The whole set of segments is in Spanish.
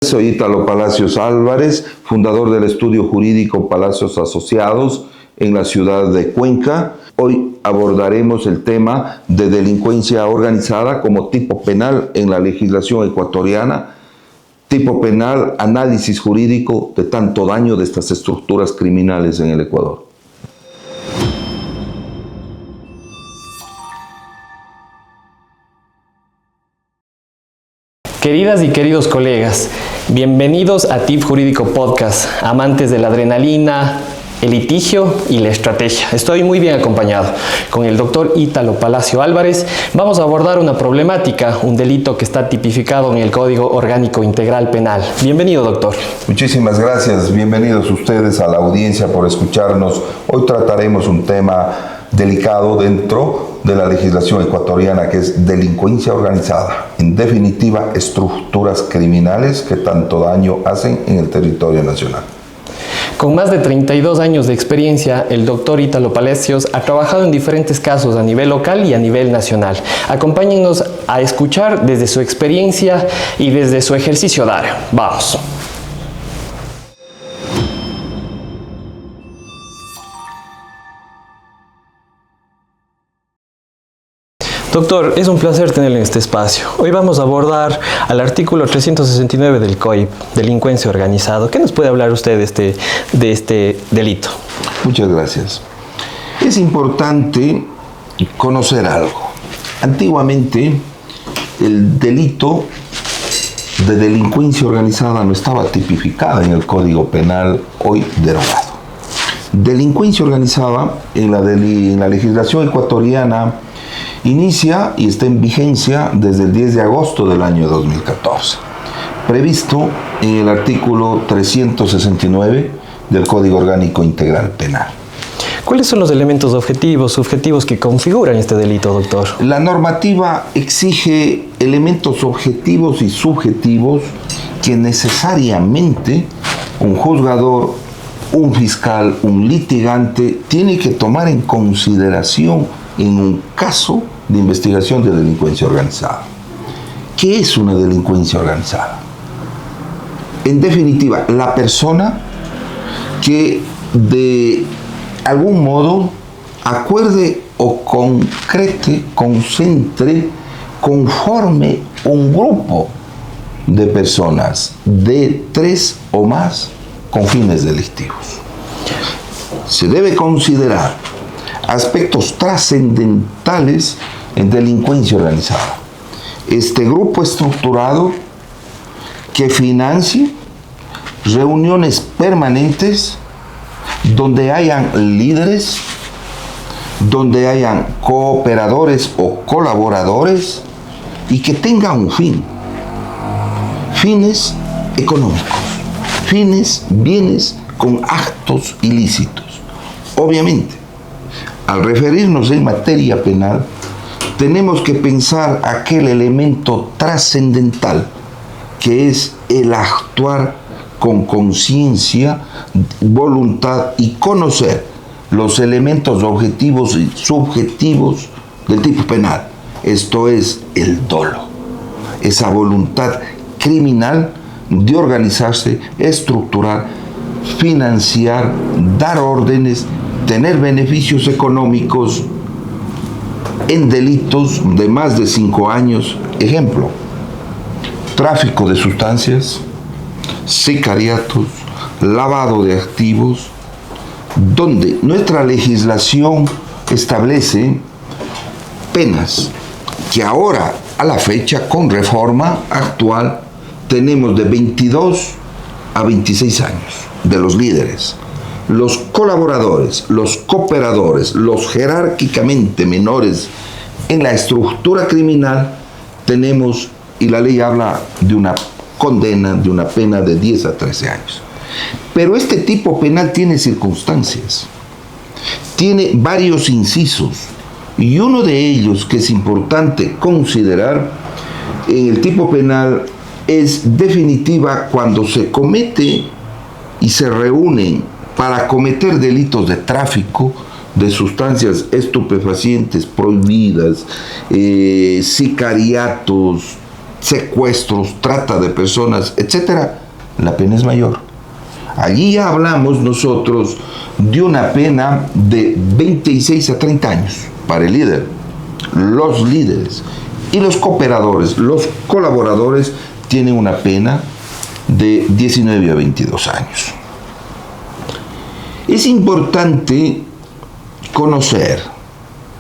Soy Ítalo Palacios Álvarez, fundador del estudio jurídico Palacios Asociados en la ciudad de Cuenca. Hoy abordaremos el tema de delincuencia organizada como tipo penal en la legislación ecuatoriana, tipo penal, análisis jurídico de tanto daño de estas estructuras criminales en el Ecuador. Queridas y queridos colegas, bienvenidos a TIP Jurídico Podcast, amantes de la adrenalina, el litigio y la estrategia. Estoy muy bien acompañado con el doctor Ítalo Palacio Álvarez. Vamos a abordar una problemática, un delito que está tipificado en el Código Orgánico Integral Penal. Bienvenido, doctor. Muchísimas gracias. Bienvenidos ustedes a la audiencia por escucharnos. Hoy trataremos un tema delicado dentro de la legislación ecuatoriana, que es delincuencia organizada. En definitiva, estructuras criminales que tanto daño hacen en el territorio nacional. Con más de 32 años de experiencia, el doctor Ítalo Palacios ha trabajado en diferentes casos a nivel local y a nivel nacional. Acompáñennos a escuchar desde su experiencia y desde su ejercicio diario. Vamos. Doctor, es un placer tenerlo en este espacio. Hoy vamos a abordar al artículo 369 del COIP, delincuencia organizada. ¿Qué nos puede hablar usted de este delito? Muchas gracias. Es importante conocer algo. Antiguamente, el delito de delincuencia organizada no estaba tipificado en el Código Penal, hoy derogado. Delincuencia organizada en la legislación ecuatoriana inicia y está en vigencia desde el 10 de agosto del año 2014, previsto en el artículo 369 del Código Orgánico Integral Penal. ¿Cuáles son los elementos objetivos, subjetivos que configuran este delito, doctor? La normativa exige elementos objetivos y subjetivos que necesariamente un juzgador, un fiscal, un litigante tiene que tomar en consideración en un caso de investigación de delincuencia organizada. ¿Qué es una delincuencia organizada? En definitiva, la persona que de algún modo acuerde o concrete, concentre, conforme un grupo de personas de 3 o más con fines delictivos. Se debe considerar aspectos trascendentales en delincuencia organizada. Este grupo estructurado que financie reuniones permanentes donde hayan líderes, donde hayan cooperadores o colaboradores y que tenga un fin. Fines económicos, bienes con actos ilícitos. Obviamente, al referirnos en materia penal, tenemos que pensar aquel elemento trascendental que es el actuar con conciencia, voluntad y conocer los elementos objetivos y subjetivos del tipo penal. Esto es el dolo, esa voluntad criminal de organizarse, estructurar, financiar, dar órdenes, tener beneficios económicos en delitos de más de 5 años. Ejemplo, tráfico de sustancias, sicariatos, lavado de activos, donde nuestra legislación establece penas que ahora, a la fecha, con reforma actual, tenemos de 22 a 26 años de los líderes. Los colaboradores, los cooperadores, los jerárquicamente menores en la estructura criminal, tenemos, y la ley habla de una condena, de una pena de 10 a 13 años. Pero este tipo penal tiene circunstancias, tiene varios incisos, y uno de ellos que es importante considerar en el tipo penal es definitiva cuando se comete y se reúnen para cometer delitos de tráfico de sustancias estupefacientes prohibidas, sicariatos, secuestros, trata de personas, etc., la pena es mayor. Allí ya hablamos nosotros de una pena de 26 a 30 años para el líder. Los líderes y los cooperadores, los colaboradores, tienen una pena de 19 a 22 años. Es importante conocer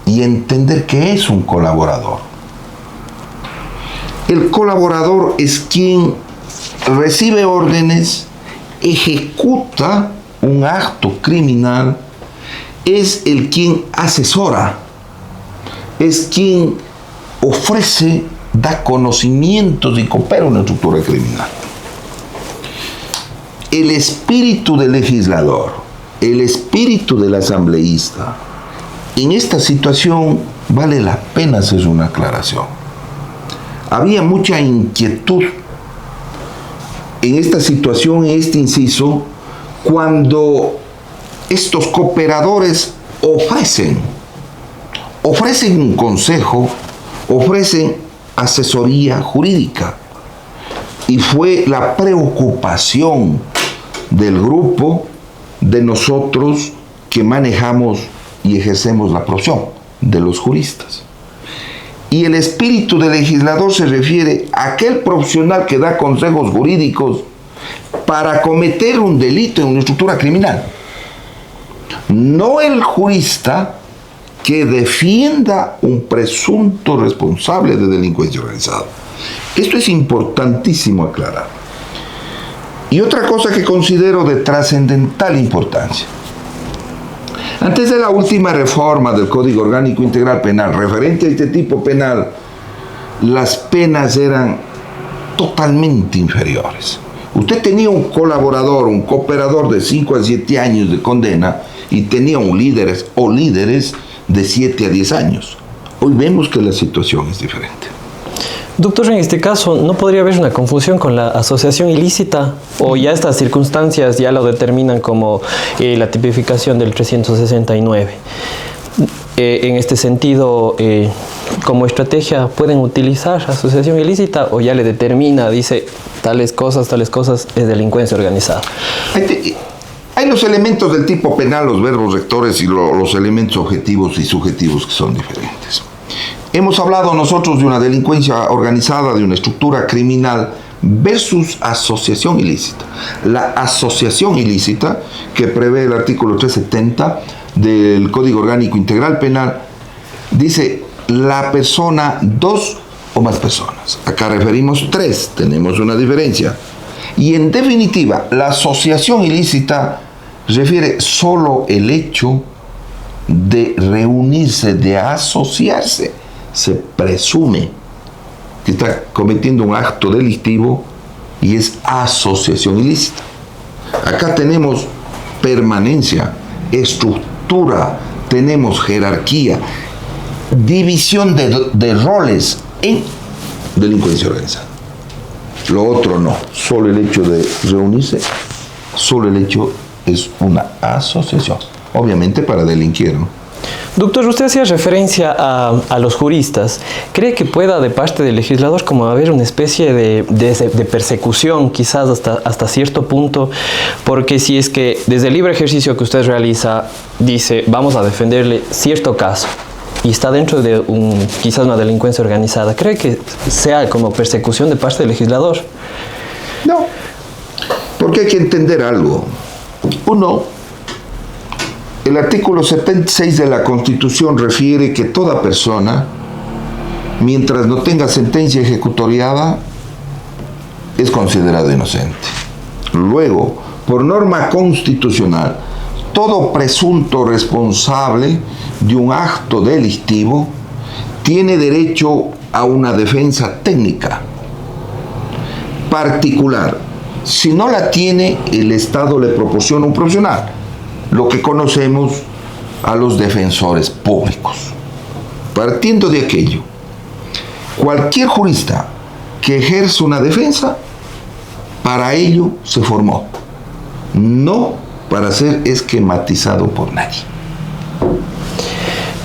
y entender qué es un colaborador. El colaborador es quien recibe órdenes, ejecuta un acto criminal, es el quien asesora, es quien ofrece, da conocimientos y coopera una estructura criminal. El espíritu del legislador, el espíritu del asambleísta, en esta situación vale la pena hacer una aclaración. Había mucha inquietud en esta situación, en este inciso, cuando estos cooperadores ofrecen un consejo, ofrecen asesoría jurídica. Y fue la preocupación del grupo, de nosotros que manejamos y ejercemos la profesión, de los juristas. Y el espíritu del legislador se refiere a aquel profesional que da consejos jurídicos para cometer un delito en una estructura criminal. No el jurista que defienda un presunto responsable de delincuencia organizada. Esto es importantísimo aclarar. Y otra cosa que considero de trascendental importancia. Antes de la última reforma del Código Orgánico Integral Penal referente a este tipo penal, las penas eran totalmente inferiores. Usted tenía un colaborador, un cooperador de 5 a 7 años de condena y tenía un líderes o líderes de 7 a 10 años. Hoy vemos que la situación es diferente. Doctor, en este caso, ¿no podría haber una confusión con la asociación ilícita? ¿O ya estas circunstancias ya lo determinan como la tipificación del 369? En este sentido, como estrategia, ¿pueden utilizar asociación ilícita o ya le determina, dice, tales cosas, es delincuencia organizada? Hay los elementos del tipo penal, los verbos rectores y los elementos objetivos y subjetivos que son diferentes. Hemos hablado nosotros de una delincuencia organizada, de una estructura criminal versus asociación ilícita. La asociación ilícita, que prevé el artículo 370 del Código Orgánico Integral Penal, dice la persona, 2 o más personas. Acá referimos 3, tenemos una diferencia. Y en definitiva, la asociación ilícita refiere solo el hecho de reunirse, de asociarse. Se presume que está cometiendo un acto delictivo y es asociación ilícita. Acá tenemos permanencia, estructura, tenemos jerarquía, división de roles en delincuencia organizada. Lo otro no, solo el hecho de reunirse, solo el hecho es una asociación, obviamente para delinquir, ¿no? Doctor, usted hacía referencia a los juristas. ¿Cree que pueda de parte del legislador como haber una especie de persecución, quizás hasta cierto punto? Porque si es que desde el libre ejercicio que usted realiza, dice, vamos a defenderle cierto caso, y está dentro de quizás una delincuencia organizada, ¿cree que sea como persecución de parte del legislador? No, porque hay que entender algo. Uno, el artículo 76 de la Constitución refiere que toda persona, mientras no tenga sentencia ejecutoriada, es considerada inocente. Luego, por norma constitucional, todo presunto responsable de un acto delictivo tiene derecho a una defensa técnica particular. Si no la tiene, el Estado le proporciona un profesional, lo que conocemos a los defensores públicos. Partiendo de aquello, cualquier jurista que ejerce una defensa, para ello se formó, no para ser esquematizado por nadie.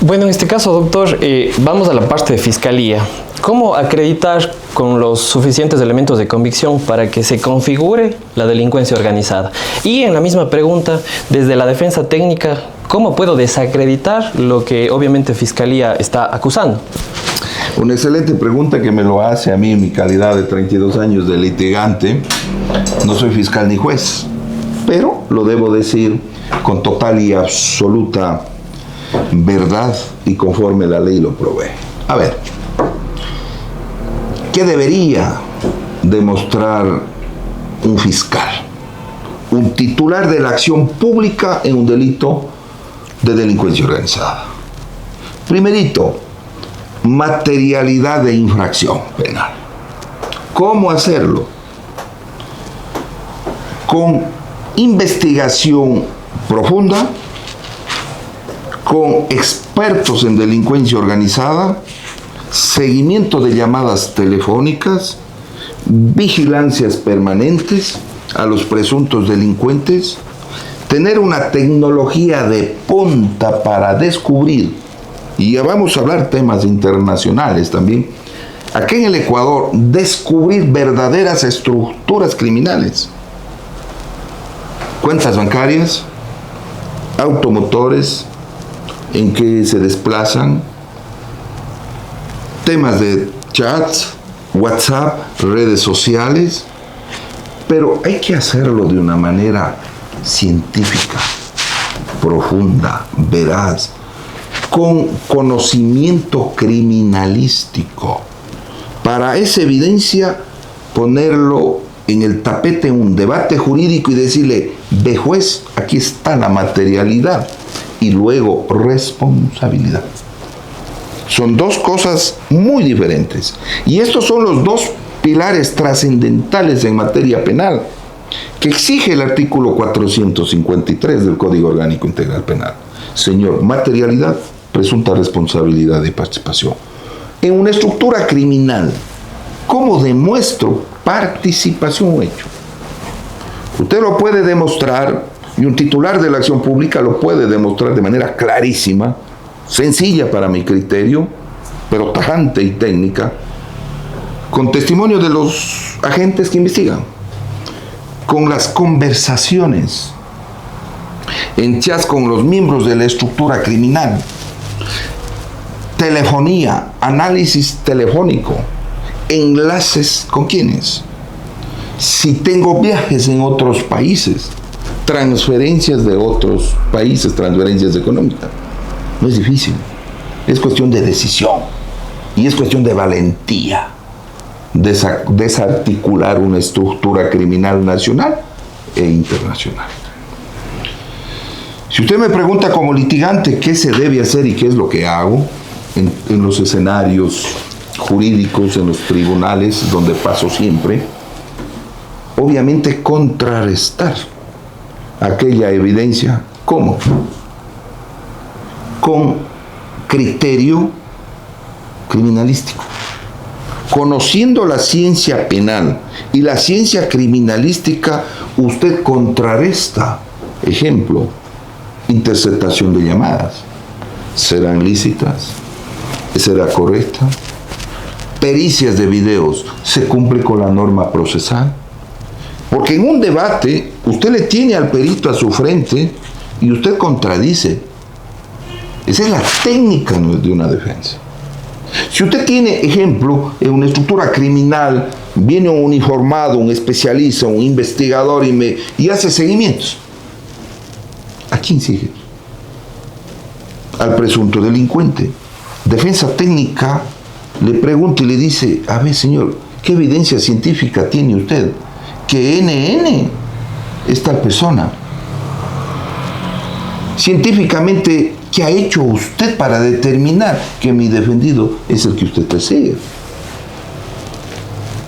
Bueno, en este caso, doctor, vamos a la parte de fiscalía. ¿Cómo acreditar con los suficientes elementos de convicción para que se configure la delincuencia organizada? Y en la misma pregunta, desde la defensa técnica, ¿cómo puedo desacreditar lo que obviamente Fiscalía está acusando? Una excelente pregunta que me lo hace a mí en mi calidad de 32 años de litigante. No soy fiscal ni juez, pero lo debo decir con total y absoluta verdad y conforme la ley lo provee. A ver, ¿qué debería demostrar un fiscal? Un titular de la acción pública en un delito de delincuencia organizada. Primerito, materialidad de infracción penal. ¿Cómo hacerlo? Con investigación profunda, con expertos en delincuencia organizada, seguimiento de llamadas telefónicas, vigilancias permanentes a los presuntos delincuentes, tener una tecnología de punta para descubrir, y ya vamos a hablar temas internacionales también, aquí en el Ecuador, descubrir verdaderas estructuras criminales, cuentas bancarias, automotores, en que se desplazan, temas de chats, WhatsApp, redes sociales, pero hay que hacerlo de una manera científica, profunda, veraz, con conocimiento criminalístico. Para esa evidencia, ponerlo en el tapete en un debate jurídico y decirle, ve juez, aquí está la materialidad, y luego responsabilidad. Son dos cosas muy diferentes. Y estos son los dos pilares trascendentales en materia penal que exige el artículo 453 del Código Orgánico Integral Penal. Señor, materialidad, presunta responsabilidad y participación. En una estructura criminal, ¿cómo demuestro participación o hecho? Usted lo puede demostrar, y un titular de la acción pública lo puede demostrar de manera clarísima, sencilla para mi criterio, pero tajante y técnica, con testimonio de los agentes que investigan, con las conversaciones en chats con los miembros de la estructura criminal, telefonía, análisis telefónico, enlaces con quiénes, si tengo viajes en otros países, transferencias de otros países, transferencias económicas. No es difícil, es cuestión de decisión y es cuestión de valentía desarticular una estructura criminal nacional e internacional. Si usted me pregunta como litigante qué se debe hacer y qué es lo que hago en los escenarios jurídicos, en los tribunales donde paso siempre, obviamente contrarrestar aquella evidencia. ¿Cómo? Con criterio criminalístico. Conociendo la ciencia penal y la ciencia criminalística, usted contrarresta, ejemplo, interceptación de llamadas. ¿Serán lícitas? ¿Será correcta? Pericias de videos, ¿se cumple con la norma procesal? Porque en un debate, usted le tiene al perito a su frente y usted contradice. Esa es la técnica de una defensa. Si usted tiene, ejemplo, en una estructura criminal, viene un uniformado, un especialista, un investigador y hace seguimientos. ¿A quién sigue? Al presunto delincuente. Defensa técnica le pregunta y le dice, a ver, señor, ¿qué evidencia científica tiene usted que NN es tal persona? Científicamente, ¿qué ha hecho usted para determinar que mi defendido es el que usted persigue?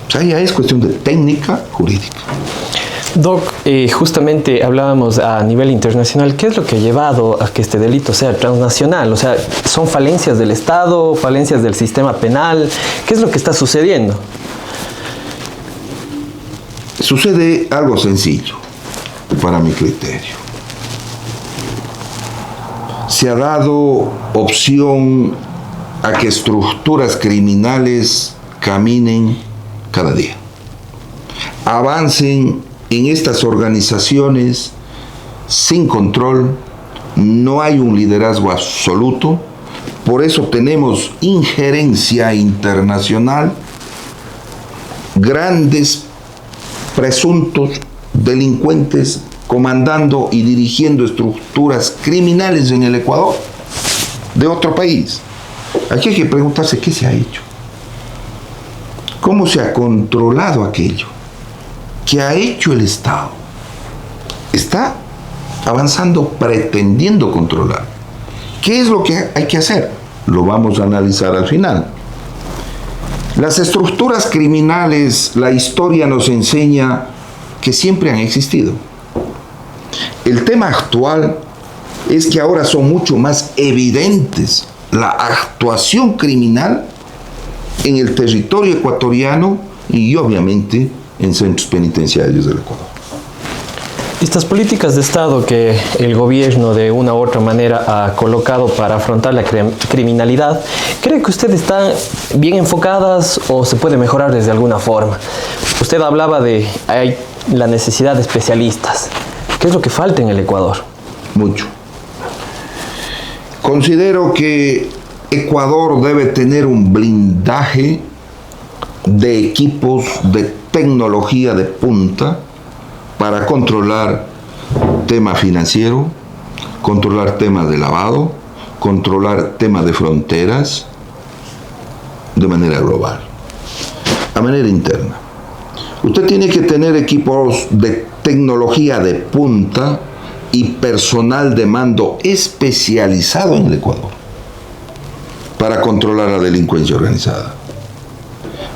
O sea, ya es cuestión de técnica jurídica. Doc, justamente hablábamos a nivel internacional, ¿qué es lo que ha llevado a que este delito sea transnacional? O sea, ¿son falencias del Estado, falencias del sistema penal? ¿Qué es lo que está sucediendo? Sucede algo sencillo, para mi criterio. se ha dado opción a que estructuras criminales caminen cada día, avancen en estas organizaciones sin control, no hay un liderazgo absoluto, por eso tenemos injerencia internacional, grandes presuntos delincuentes comandando y dirigiendo estructuras criminales en el Ecuador de otro país. Aquí hay que preguntarse qué se ha hecho, cómo se ha controlado aquello, qué ha hecho el Estado. Está avanzando pretendiendo controlar. ¿Qué es lo que hay que hacer? Lo vamos a analizar al final. Las estructuras criminales, la historia nos enseña que siempre han existido. El tema actual es que ahora son mucho más evidentes la actuación criminal en el territorio ecuatoriano y obviamente en centros penitenciarios del Ecuador. Estas políticas de Estado que el gobierno de una u otra manera ha colocado para afrontar la criminalidad, ¿cree que usted están bien enfocadas o se puede mejorar desde alguna forma? Usted hablaba de hay la necesidad de especialistas. ¿Qué es lo que falta en el Ecuador? Mucho. Considero que Ecuador debe tener un blindaje de equipos de tecnología de punta para controlar tema financiero, controlar temas de lavado, controlar temas de fronteras de manera global, a manera interna. Usted tiene que tener equipos de tecnología de punta y personal de mando especializado en el Ecuador para controlar la delincuencia organizada.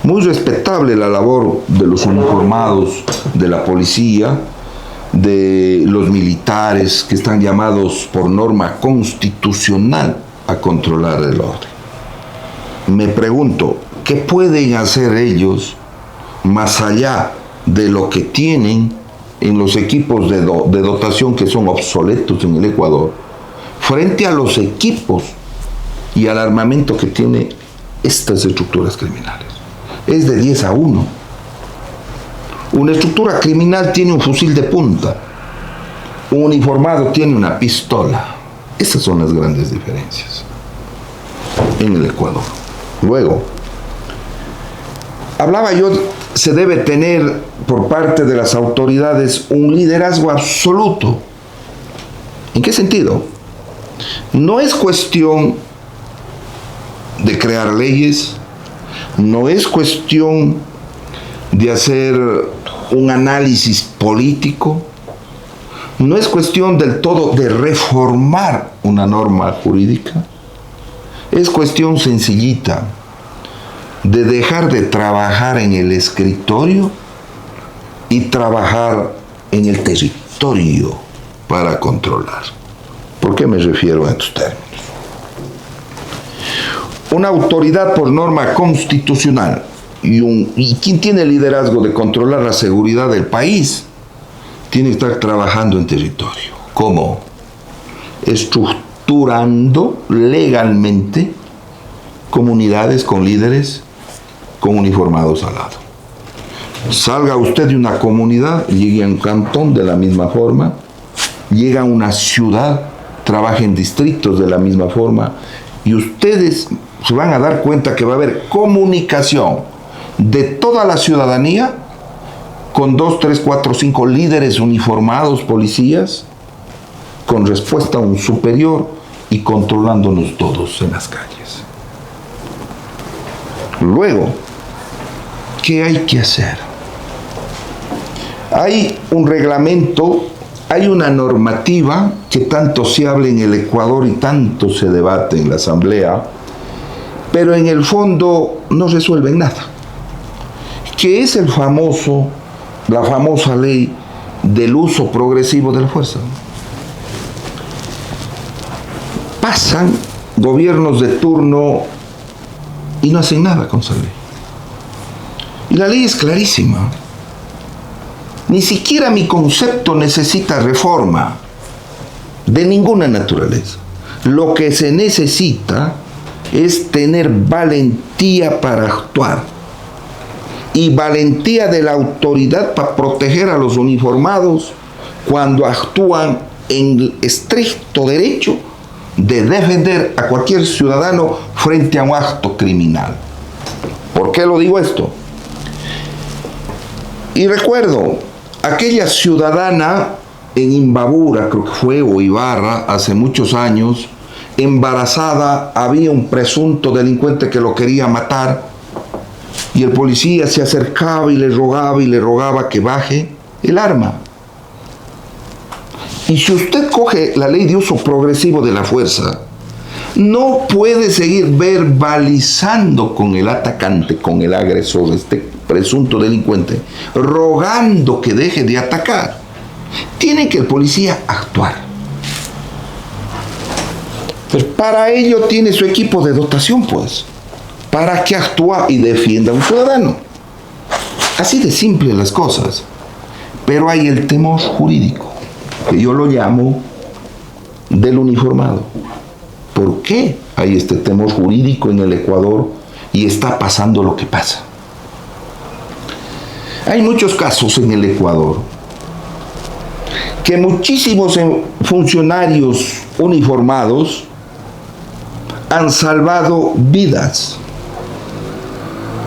Muy respetable la labor de los uniformados, de la policía, de los militares que están llamados por norma constitucional a controlar el orden. Me pregunto, ¿qué pueden hacer ellos más allá de lo que tienen en los equipos de dotación que son obsoletos en el Ecuador, frente a los equipos y al armamento que tienen estas estructuras criminales? Es de 10 a 1. Una estructura criminal tiene un fusil de punta, un uniformado tiene una pistola. Esas son las grandes diferencias en el Ecuador. Luego, hablaba yo, se debe tener por parte de las autoridades un liderazgo absoluto. ¿En qué sentido? No es cuestión de crear leyes, no es cuestión de hacer un análisis político, no es cuestión del todo de reformar una norma jurídica, es cuestión sencillita de dejar de trabajar en el escritorio y trabajar en el territorio para controlar. ¿Por qué me refiero a estos términos? Una autoridad por norma constitucional y quien tiene el liderazgo de controlar la seguridad del país tiene que estar trabajando en territorio. ¿Cómo? Estructurando legalmente comunidades con líderes con uniformados al lado. Salga usted de una comunidad, llegue a un cantón de la misma forma, llega a una ciudad, trabaje en distritos de la misma forma, y ustedes se van a dar cuenta que va a haber comunicación de toda la ciudadanía con 2, 3, 4, 5 líderes uniformados, policías, con respuesta a un superior y controlándonos todos en las calles. Luego, ¿qué hay que hacer? Hay un reglamento, hay una normativa que tanto se habla en el Ecuador y tanto se debate en la Asamblea, pero en el fondo no resuelven nada. ¿Qué es la famosa ley del uso progresivo de la fuerza? Pasan gobiernos de turno y no hacen nada con esa ley. Y la ley es clarísima. Ni siquiera mi concepto necesita reforma de ninguna naturaleza. Lo que se necesita es tener valentía para actuar y valentía de la autoridad para proteger a los uniformados cuando actúan en estricto derecho de defender a cualquier ciudadano frente a un acto criminal. ¿Por qué lo digo esto? Y recuerdo aquella ciudadana en Imbabura, creo que fue, o Ibarra, hace muchos años, embarazada, había un presunto delincuente que lo quería matar y el policía se acercaba y le rogaba que baje el arma. Y si usted coge la ley de uso progresivo de la fuerza, no puede seguir verbalizando con el atacante, con el agresor, este presunto delincuente, rogando que deje de atacar. Tiene que el policía actuar. Pero para ello tiene su equipo de dotación, pues, para que actúe y defienda a un ciudadano. Así de simple las cosas. Pero hay el temor jurídico, que yo lo llamo del uniformado. ¿Por qué hay este temor jurídico en el Ecuador y está pasando lo que pasa? Hay muchos casos en el Ecuador que muchísimos funcionarios uniformados han salvado vidas.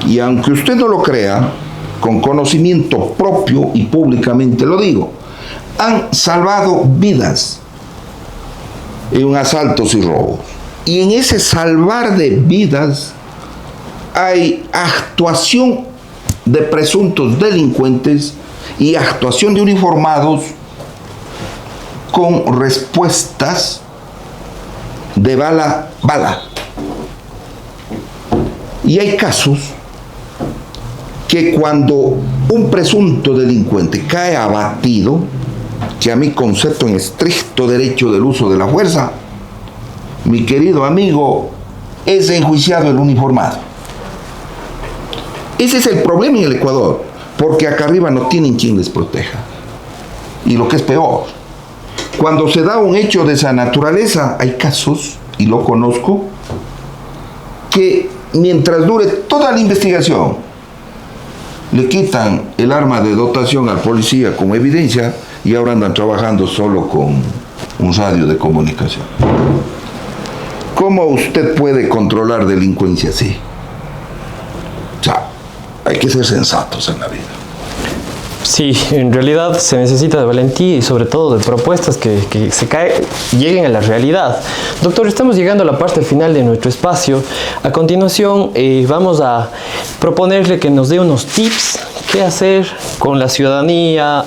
Y aunque usted no lo crea, con conocimiento propio y públicamente lo digo, han salvado vidas en asaltos y robos. Y en ese salvar de vidas hay actuación de presuntos delincuentes y actuación de uniformados con respuestas de bala. Y hay casos que cuando un presunto delincuente cae abatido, que a mi concepto en estricto derecho del uso de la fuerza, mi querido amigo, es enjuiciado el uniformado. Ese es el problema en el Ecuador, porque acá arriba no tienen quien les proteja. Y lo que es peor, cuando se da un hecho de esa naturaleza, hay casos, y lo conozco, que mientras dure toda la investigación, le quitan el arma de dotación al policía como evidencia y ahora andan trabajando solo con un radio de comunicación. ¿Cómo usted puede controlar delincuencia así? O sea, hay que ser sensatos en la vida. Sí, en realidad se necesita de valentía y sobre todo de propuestas que lleguen a la realidad. Doctor, estamos llegando a la parte final de nuestro espacio. A continuación vamos a proponerle que nos dé unos tips, qué hacer con la ciudadanía,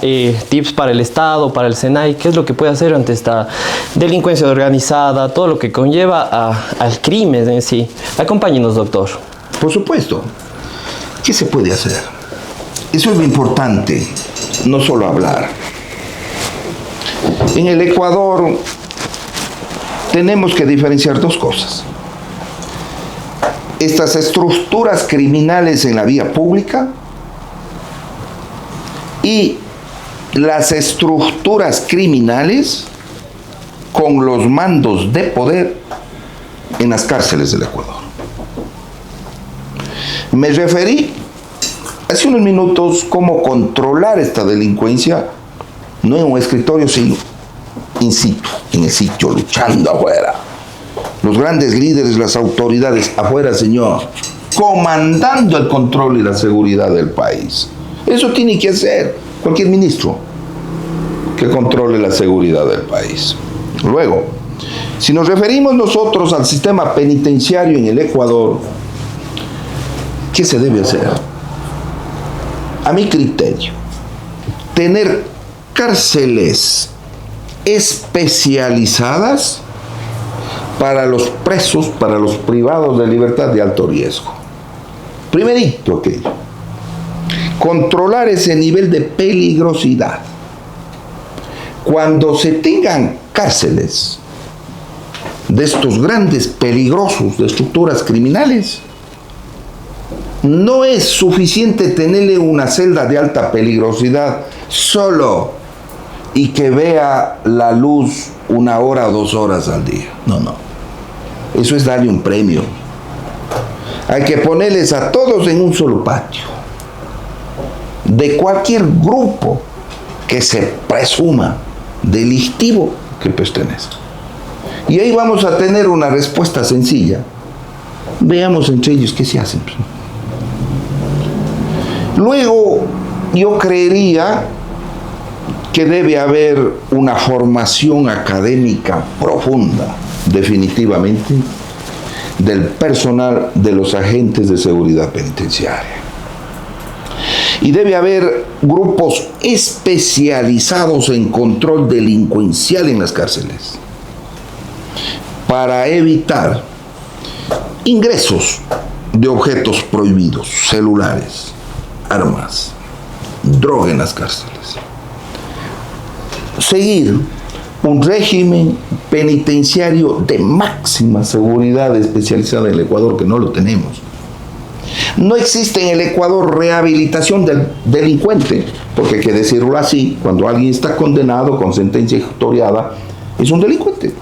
tips para el Estado, para el SENAI, qué es lo que puede hacer ante esta delincuencia organizada, todo lo que conlleva al crimen en sí. Acompáñenos, doctor. Por supuesto. ¿Qué se puede hacer? Eso es lo importante, no solo hablar. En el Ecuador tenemos que diferenciar dos cosas. Estas estructuras criminales en la vía pública y las estructuras criminales con los mandos de poder en las cárceles del Ecuador. Me referí hace unos minutos cómo controlar esta delincuencia, no en un escritorio, sino in situ, en el sitio, luchando afuera. Los grandes líderes, las autoridades afuera, señor, comandando el control y la seguridad del país. Eso tiene que hacer cualquier ministro que controle la seguridad del país. Luego, si nos referimos nosotros al sistema penitenciario en el Ecuador, ¿qué se debe hacer? A mi criterio, tener cárceles especializadas para los presos, para los privados de libertad de alto riesgo. Primerito aquello. Controlar ese nivel de peligrosidad. Cuando se tengan cárceles de estos grandes peligrosos de estructuras criminales, no es suficiente tenerle una celda de alta peligrosidad solo y que vea la luz 1 hora o 2 horas al día. No. Eso es darle un premio. Hay que ponerles a todos en un solo patio. De cualquier grupo que se presuma delictivo que pertenece. Y ahí vamos a tener una respuesta sencilla. Veamos entre ellos qué se hacen. Luego, yo creería que debe haber una formación académica profunda, definitivamente, del personal de los agentes de seguridad penitenciaria. Y debe haber grupos especializados en control delincuencial en las cárceles para evitar ingresos de objetos prohibidos, celulares, armas, droga en las cárceles. Seguir un régimen penitenciario de máxima seguridad especializada en el Ecuador, que no lo tenemos. No existe en el Ecuador rehabilitación del delincuente, porque hay que decirlo así, cuando alguien está condenado con sentencia ejecutoriada, es un delincuente.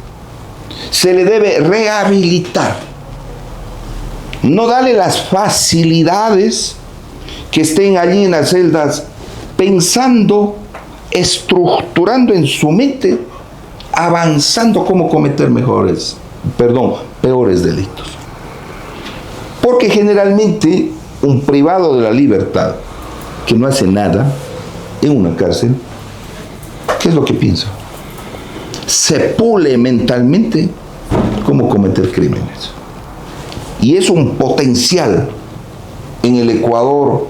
Se le debe rehabilitar, no darle las facilidades que estén allí en las celdas pensando, estructurando en su mente, avanzando cómo cometer peores delitos. Porque generalmente un privado de la libertad que no hace nada en una cárcel, ¿qué es lo que piensa? Se pule mentalmente cómo cometer crímenes. Y es un potencial en el Ecuador,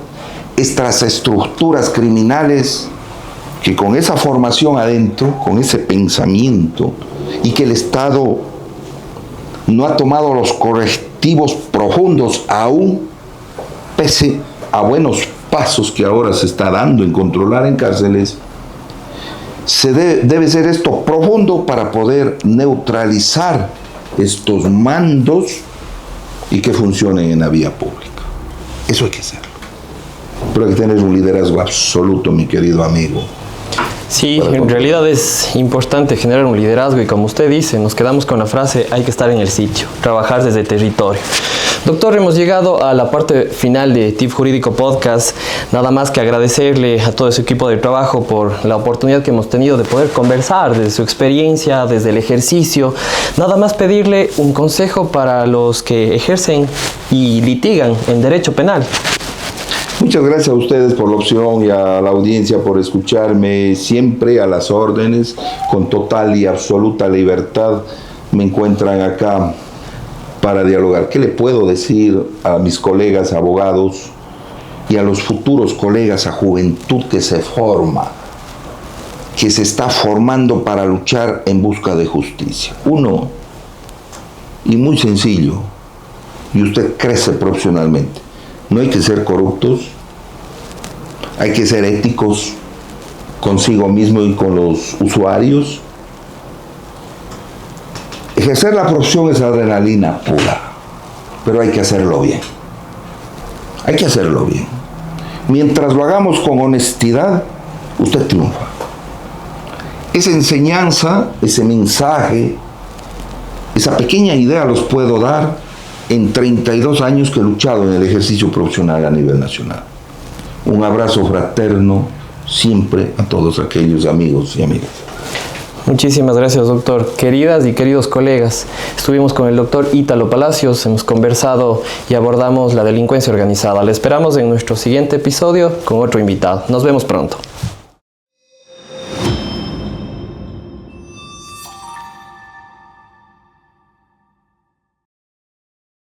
estas estructuras criminales que con esa formación adentro, con ese pensamiento, y que el Estado no ha tomado los correctivos profundos aún, pese a buenos pasos que ahora se está dando en controlar en cárceles, debe ser esto profundo para poder neutralizar estos mandos y que funcionen en la vía pública. Eso hay que hacerlo. Pero hay que tener un liderazgo absoluto, mi querido amigo. Sí, en realidad es importante generar un liderazgo y como usted dice, nos quedamos con la frase, hay que estar en el sitio, trabajar desde el territorio. Doctor, hemos llegado a la parte final de TIF Jurídico Podcast. Nada más que agradecerle a todo su equipo de trabajo por la oportunidad que hemos tenido de poder conversar desde su experiencia, desde el ejercicio. Nada más pedirle un consejo para los que ejercen y litigan en derecho penal. Muchas gracias a ustedes por la opción y a la audiencia por escucharme, siempre a las órdenes, con total y absoluta libertad. Me encuentran acá para dialogar. ¿Qué le puedo decir a mis colegas abogados y a los futuros colegas, a juventud que se forma, que se está formando para luchar en busca de justicia? Uno, y muy sencillo, y usted crece profesionalmente, no hay que ser corruptos, hay que ser éticos consigo mismo y con los usuarios. Ejercer la profesión es adrenalina pura, pero hay que hacerlo bien. Hay que hacerlo bien. Mientras lo hagamos con honestidad, usted triunfa. Esa enseñanza, ese mensaje, esa pequeña idea los puedo dar en 32 años que he luchado en el ejercicio profesional a nivel nacional. Un abrazo fraterno siempre a todos aquellos amigos y amigas. Muchísimas gracias, doctor. Queridas y queridos colegas, estuvimos con el doctor Ítalo Palacios, hemos conversado y abordamos la delincuencia organizada. Le esperamos en nuestro siguiente episodio con otro invitado. Nos vemos pronto.